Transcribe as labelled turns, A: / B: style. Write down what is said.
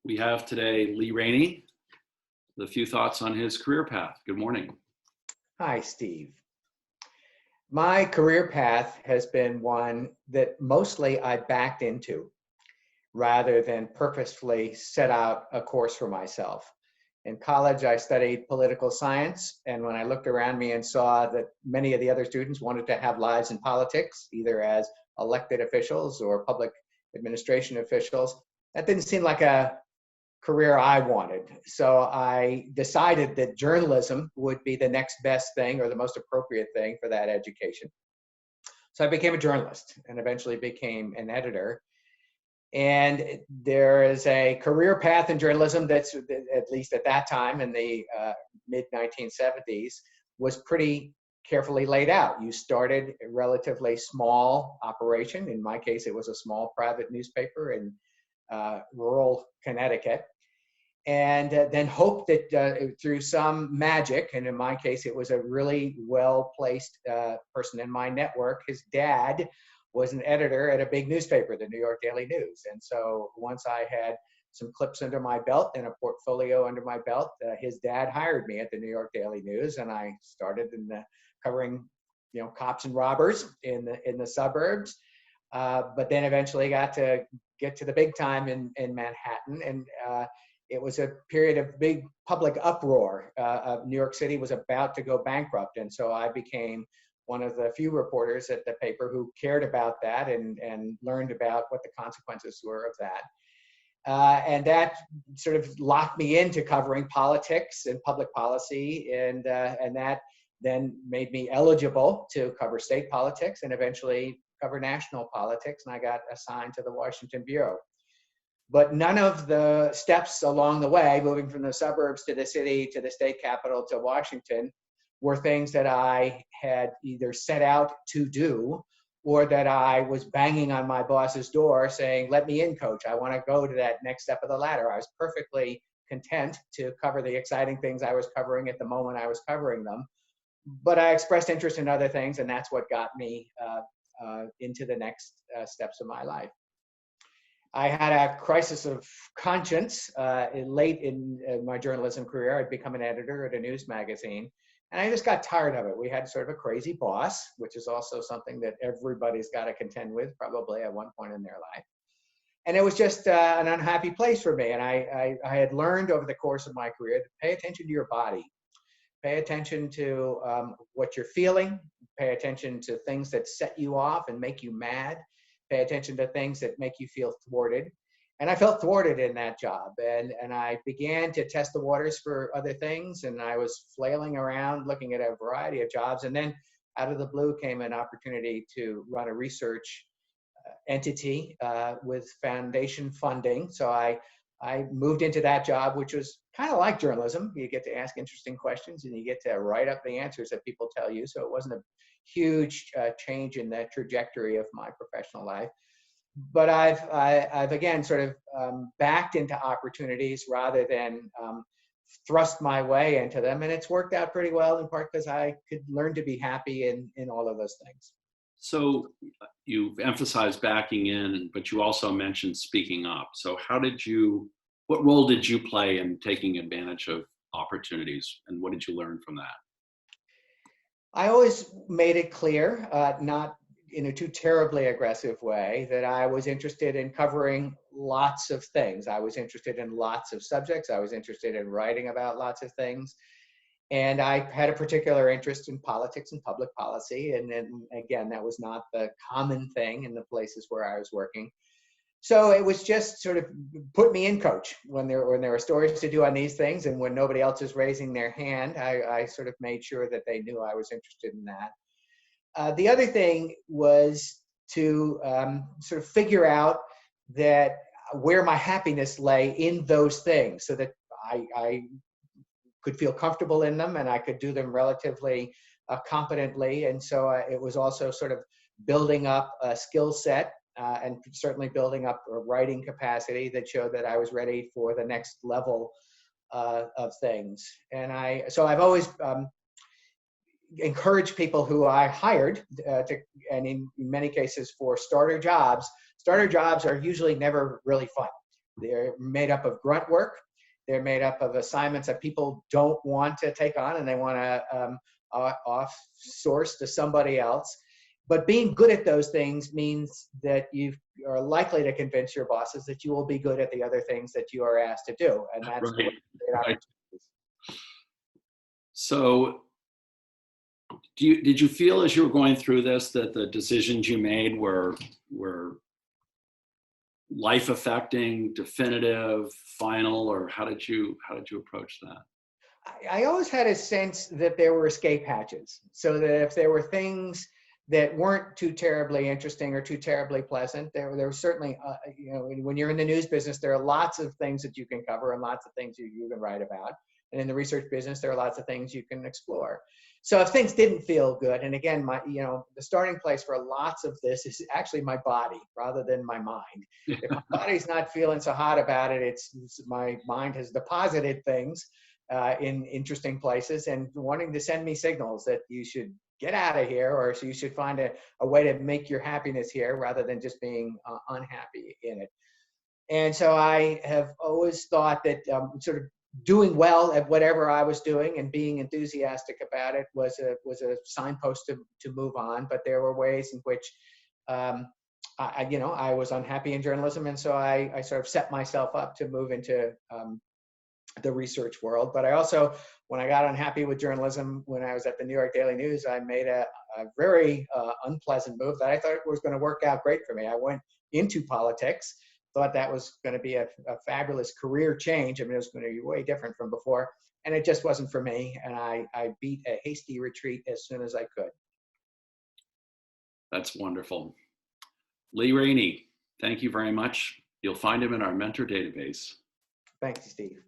A: We have today Lee Rainey with a few thoughts on his career path. Good morning.
B: Hi, Steve. My career path has been one that mostly I backed into rather than purposefully set out a course for myself. In college, I studied political science, and when I looked around me and saw that many of the other students wanted to have lives in politics, either as elected officials or public administration officials, that didn't seem like a career I wanted. So I decided that journalism would be the next best thing or the most appropriate thing for that education. So I became a journalist and eventually became an editor. And there is a career path in journalism that's, at least at that time in the mid 1970s, was pretty carefully laid out. You started a relatively small operation. In my case, it was a small private newspaper in rural Connecticut, and then hoped that through some magic, and in my case, it was a really well-placed person in my network. His dad was an editor at a big newspaper, the New York Daily News. And so once I had some clips under my belt and a portfolio under my belt, his dad hired me at the New York Daily News, and I started covering, cops and robbers in the suburbs. But then eventually got to get to the big time in Manhattan, and it was a period of big public uproar. New York City was about to go bankrupt, and so I became one of the few reporters at the paper who cared about that and learned about what the consequences were of that. And that sort of locked me into covering politics and public policy, and that then made me eligible to cover state politics and eventually cover national politics, and I got assigned to the Washington Bureau. But none of the steps along the way, moving from the suburbs to the city, to the state capital, to Washington, were things that I had either set out to do or that I was banging on my boss's door saying, let me in, coach. I want to go to that next step of the ladder. I was perfectly content to cover the exciting things I was covering at the moment I was covering them. But I expressed interest in other things, and that's what got me into the next steps of my life. I had a crisis of conscience late in my journalism career. I'd become an editor at a news magazine, and I just got tired of it. We had sort of a crazy boss, which is also something that everybody's got to contend with probably at one point in their life. And it was just an unhappy place for me. And I had learned over the course of my career to pay attention to your body, pay attention to what you're feeling, pay attention to things that set you off and make you mad, pay attention to things that make you feel thwarted. And I felt thwarted in that job. And I began to test the waters for other things. And I was flailing around looking at a variety of jobs. And then out of the blue came an opportunity to run a research entity with foundation funding. So I moved into that job, which was kind of like journalism. You get to ask interesting questions and you get to write up the answers that people tell you. So it wasn't a huge change in the trajectory of my professional life. But I've again sort of backed into opportunities rather than thrust my way into them. And it's worked out pretty well, in part because I could learn to be happy in all of those things.
A: So you've emphasized backing in, but you also mentioned speaking up. So what role did you play in taking advantage of opportunities, and what did you learn from that?
B: I always made it clear, not in a too terribly aggressive way, that I was interested in covering lots of things. I was interested in lots of subjects. I was interested in writing about lots of things. And I had a particular interest in politics and public policy. And then again, that was not the common thing in the places where I was working. So it was just sort of put me in, coach, when there were stories to do on these things, and when nobody else is raising their hand, I sort of made sure that they knew I was interested in that. The other thing was to sort of figure out that where my happiness lay in those things, so that I could feel comfortable in them and I could do them relatively competently. And so it was also sort of building up a skill set. And certainly building up a writing capacity that showed that I was ready for the next level of things. And so I've always encouraged people who I hired and in many cases for starter jobs are usually never really fun. They're made up of grunt work. They're made up of assignments that people don't want to take on and they want to off-source to somebody else. But being good at those things means that you are likely to convince your bosses that you will be good at the other things that you are asked to do. And that's
A: Right.
B: great
A: Right.
B: opportunities.
A: So did you feel as you were going through this that the decisions you made were life affecting, definitive, final, or how did you approach that?
B: I always had a sense that there were escape hatches, so that if there were things that weren't too terribly interesting or too terribly pleasant, there were certainly, you know, when you're in the news business, there are lots of things that you can cover and lots of things you can write about. And in the research business, there are lots of things you can explore. So if things didn't feel good, and again, the starting place for lots of this is actually my body rather than my mind. If my body's not feeling so hot about it, it's my mind has deposited things in interesting places and wanting to send me signals that you should get out of here, or so you should find a way to make your happiness here rather than just being unhappy in it. And so I have always thought that sort of doing well at whatever I was doing and being enthusiastic about it was a signpost to move on. But there were ways in which I was unhappy in journalism, and so I sort of set myself up to move into the research world. But I also, when I got unhappy with journalism, when I was at the New York Daily News, I made a very unpleasant move that I thought was going to work out great for me. I went into politics, thought that was going to be a fabulous career change. I mean, it was going to be way different from before, and it just wasn't for me. And I beat a hasty retreat as soon as I could.
A: That's wonderful. Lee Rainey, thank you very much. You'll find him in our mentor database.
B: Thanks, Steve.